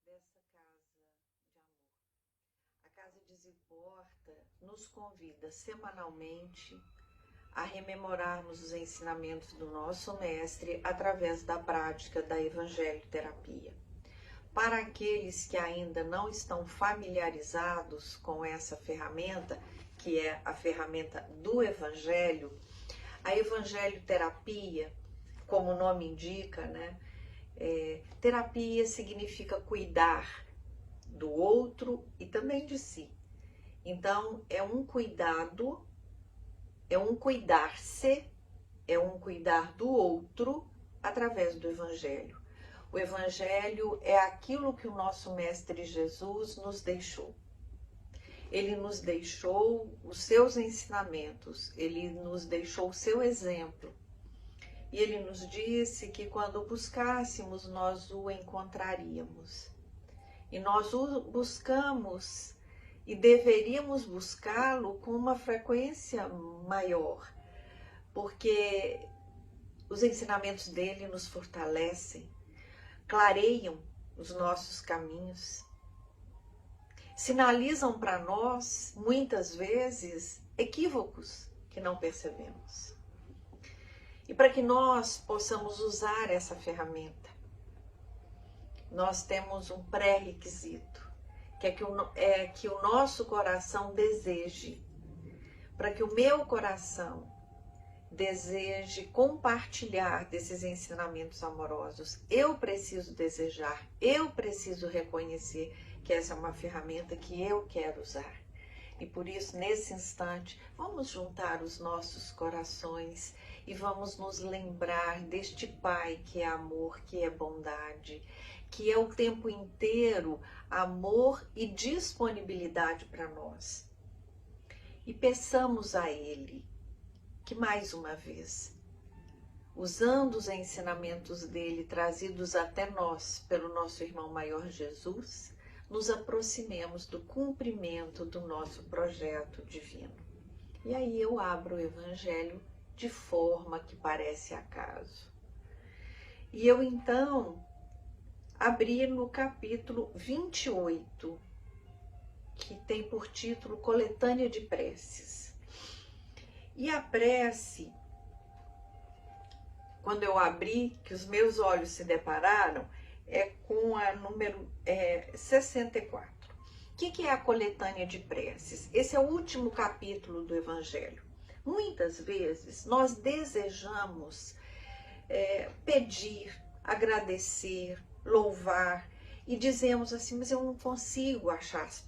dessa casa de amor. A Casa Desimporta nos convida semanalmente a rememorarmos os ensinamentos do nosso mestre através da prática da evangelho-terapia. Para aqueles que ainda não estão familiarizados com essa ferramenta, que é a ferramenta do evangelho, a evangelho-terapia, como o nome indica, terapia significa cuidar do outro e também de si. Então, é um cuidado, é um cuidar-se, é um cuidar do outro através do Evangelho. O Evangelho é aquilo que o nosso Mestre Jesus nos deixou. Ele nos deixou os seus ensinamentos, ele nos deixou o seu exemplo. E ele nos disse que quando o buscássemos, nós o encontraríamos. E nós o buscamos e deveríamos buscá-lo com uma frequência maior, porque os ensinamentos dele nos fortalecem, clareiam os nossos caminhos, sinalizam para nós, muitas vezes, equívocos que não percebemos. E para que nós possamos usar essa ferramenta, nós temos um pré-requisito, que é que o nosso coração deseje. Para que o meu coração deseje compartilhar desses ensinamentos amorosos, eu preciso desejar, eu preciso reconhecer que essa é uma ferramenta que eu quero usar. E por isso, nesse instante, vamos juntar os nossos corações e vamos nos lembrar deste Pai que é amor, que é bondade, que é o tempo inteiro amor e disponibilidade para nós. E peçamos a Ele que, mais uma vez, usando os ensinamentos dele trazidos até nós pelo nosso irmão maior Jesus, nos aproximemos do cumprimento do nosso projeto divino. E aí eu abro o Evangelho de forma que parece acaso. E eu então abri no capítulo 28, que tem por título Coletânea de Preces. E a prece, quando eu abri, que os meus olhos se depararam, é com a número 64. O que é a coletânea de preces? Esse é o último capítulo do Evangelho. Muitas vezes nós desejamos pedir, agradecer, louvar e dizemos assim, mas eu não consigo achar as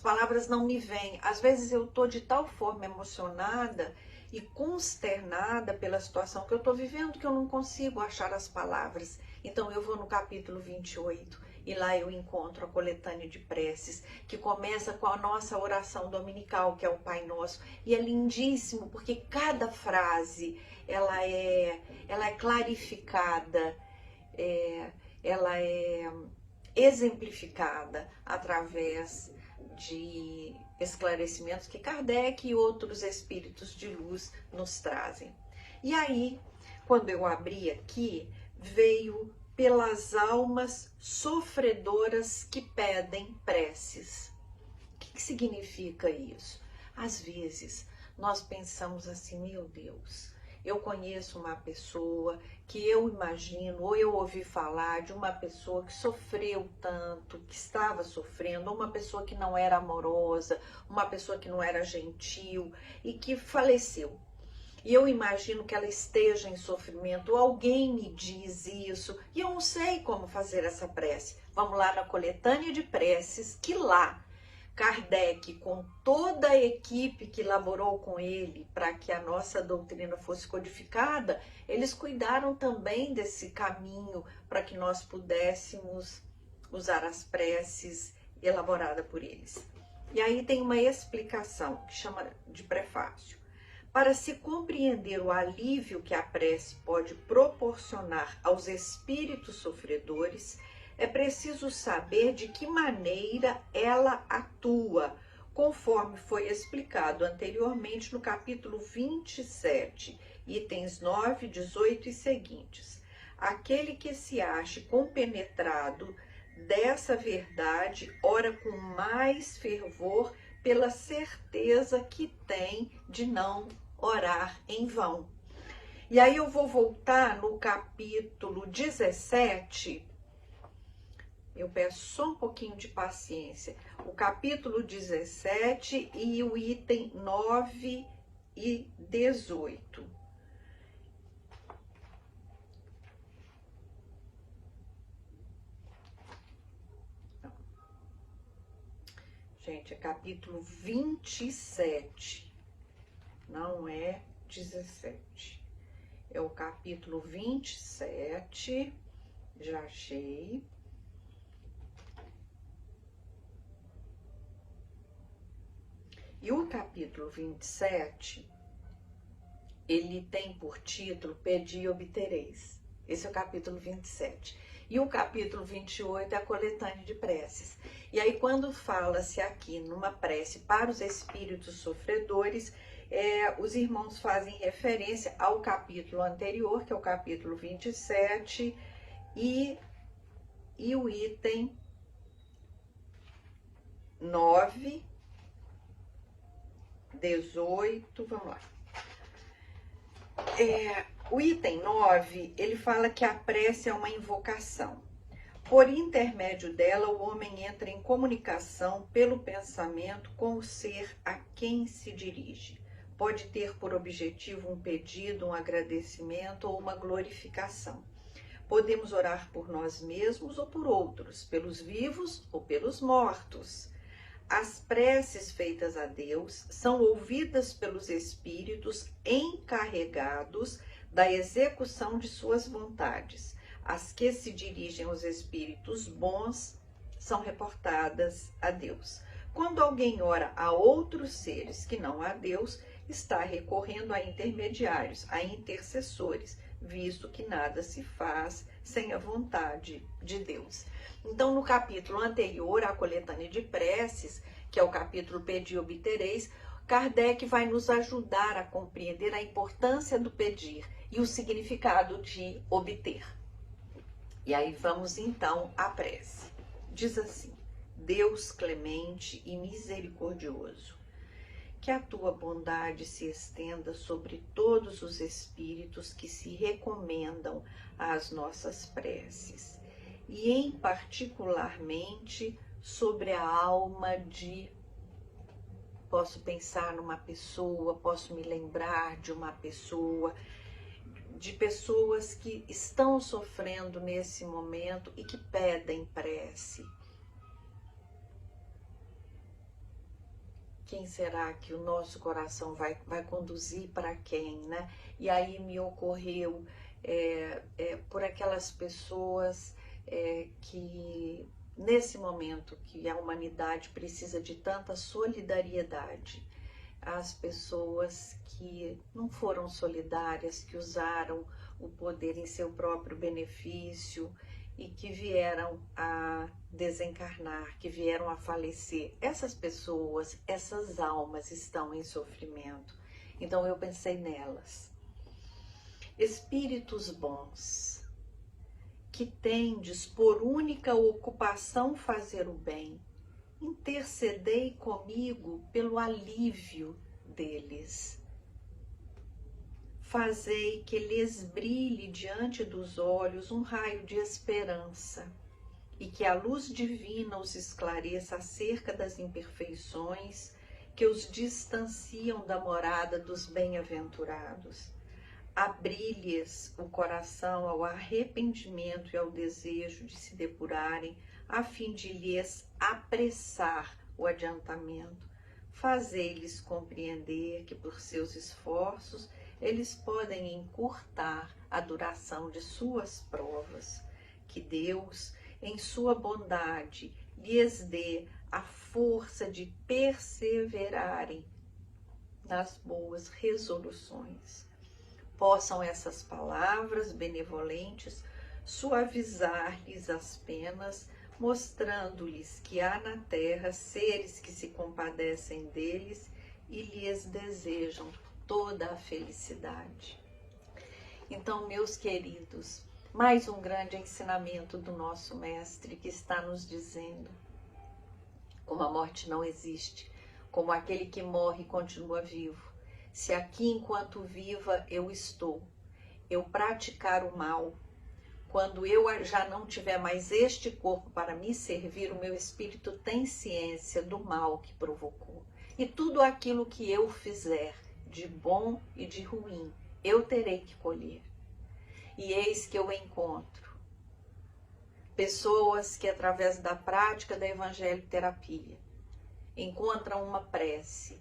palavras não me vêm. Às vezes eu estou de tal forma emocionada e consternada pela situação que eu estou vivendo que eu não consigo achar as palavras. Então eu vou no capítulo 28 e lá eu encontro a coletânea de preces, que começa com a nossa oração dominical, que é o Pai Nosso, e é lindíssimo porque cada frase ela é clarificada, ela é exemplificada através de esclarecimentos que Kardec e outros espíritos de luz nos trazem. E aí, quando eu abri aqui, veio pelas almas sofredoras que pedem preces. O que significa isso? Às vezes, nós pensamos assim, meu Deus, eu conheço uma pessoa que eu imagino, ou eu ouvi falar de uma pessoa que sofreu tanto, que estava sofrendo, ou uma pessoa que não era amorosa, uma pessoa que não era gentil e que faleceu. E eu imagino que ela esteja em sofrimento, ou alguém me diz isso, e eu não sei como fazer essa prece. Vamos lá na coletânea de preces, que lá Kardec, com toda a equipe que laborou com ele para que a nossa doutrina fosse codificada, eles cuidaram também desse caminho para que nós pudéssemos usar as preces elaboradas por eles. E aí tem uma explicação que chama de prefácio. Para se compreender o alívio que a prece pode proporcionar aos espíritos sofredores, é preciso saber de que maneira ela atua, conforme foi explicado anteriormente no capítulo 27, itens 9, 18 e seguintes. Aquele que se ache compenetrado dessa verdade, ora com mais fervor, pela certeza que tem de não orar em vão. E aí eu vou voltar no capítulo 17. Eu peço só um pouquinho de paciência. O capítulo 17 e o item 9 e 18. Gente, é capítulo 27, não é 17. É o capítulo 27, já achei. E o capítulo 27, ele tem por título Pedi e obtereis. Esse é o capítulo 27. E o capítulo 28 é a coletânea de preces. E aí, quando fala-se aqui numa prece para os espíritos sofredores, os irmãos fazem referência ao capítulo anterior, que é o capítulo 27, e o item 9, 18, vamos lá. O item 9, ele fala que a prece é uma invocação. Por intermédio dela, o homem entra em comunicação pelo pensamento com o ser a quem se dirige. Pode ter por objetivo um pedido, um agradecimento ou uma glorificação. Podemos orar por nós mesmos ou por outros, pelos vivos ou pelos mortos. As preces feitas a Deus são ouvidas pelos espíritos encarregados da execução de suas vontades. As que se dirigem aos espíritos bons são reportadas a Deus. Quando alguém ora a outros seres que não a Deus, está recorrendo a intermediários, a intercessores, visto que nada se faz sem a vontade de Deus. Então, no capítulo anterior, a coletânea de preces, que é o capítulo Pedi e obtereis, Kardec vai nos ajudar a compreender a importância do pedir e o significado de obter. E aí vamos então à prece. Diz assim: Deus clemente e misericordioso, que a tua bondade se estenda sobre todos os espíritos que se recomendam às nossas preces, e em particularmente sobre a alma de... Posso pensar numa pessoa, posso me lembrar de uma pessoa, de pessoas que estão sofrendo nesse momento e que pedem prece. Quem será que o nosso coração vai conduzir para quem, né? E aí me ocorreu por aquelas pessoas que, nesse momento que a humanidade precisa de tanta solidariedade, as pessoas que não foram solidárias, que usaram o poder em seu próprio benefício e que vieram a desencarnar, que vieram a falecer. Essas pessoas, essas almas estão em sofrimento. Então eu pensei nelas. Espíritos bons, que tendes por única ocupação fazer o bem, intercedei comigo pelo alívio deles. Fazei que lhes brilhe diante dos olhos um raio de esperança, e que a luz divina os esclareça acerca das imperfeições que os distanciam da morada dos bem-aventurados. Abri-lhes o coração ao arrependimento e ao desejo de se depurarem, a fim de lhes apressar o adiantamento. Fazei-lhes compreender que por seus esforços eles podem encurtar a duração de suas provas. Que Deus, em sua bondade, lhes dê a força de perseverarem nas boas resoluções. Possam essas palavras benevolentes suavizar-lhes as penas, mostrando-lhes que há na terra seres que se compadecem deles e lhes desejam toda a felicidade. Então, meus queridos, Mais um grande ensinamento do nosso Mestre que está nos dizendo como a morte não existe, como aquele que morre continua vivo. Se aqui enquanto viva eu estou, eu praticar o mal, quando eu já não tiver mais este corpo para me servir, o meu espírito tem ciência do mal que provocou. E tudo aquilo que eu fizer, de bom e de ruim, eu terei que colher. E eis que eu encontro pessoas que, através da prática da evangelho-terapia, encontram uma prece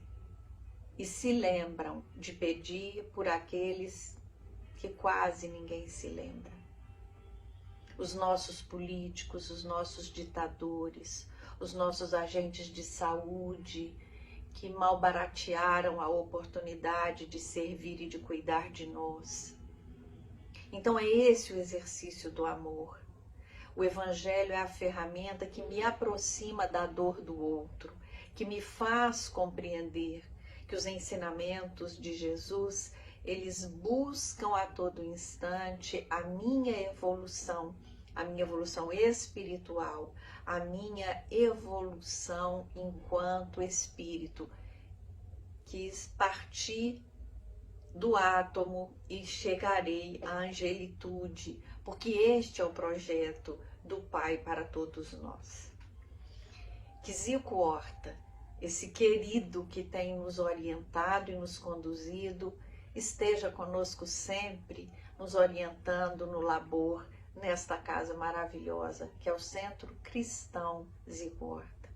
e se lembram de pedir por aqueles que quase ninguém se lembra. Os nossos políticos, os nossos ditadores, os nossos agentes de saúde que mal baratearam a oportunidade de servir e de cuidar de nós. Então é esse o exercício do amor. O Evangelho é a ferramenta que me aproxima da dor do outro, que me faz compreender que os ensinamentos de Jesus, eles buscam a todo instante a minha evolução espiritual, a minha evolução enquanto espírito. Quis partir do átomo e chegarei à angelitude, porque este é o projeto do Pai para todos nós. Que Zico Horta, esse querido que tem nos orientado e nos conduzido, esteja conosco sempre, nos orientando no labor, nesta casa maravilhosa, que é o Centro Cristão Zico Horta.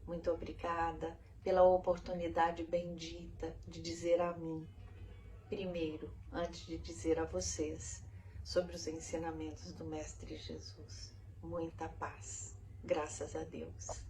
Muito obrigada pela oportunidade bendita de dizer a mim, primeiro, antes de dizer a vocês, sobre os ensinamentos do Mestre Jesus. Muita paz. Graças a Deus.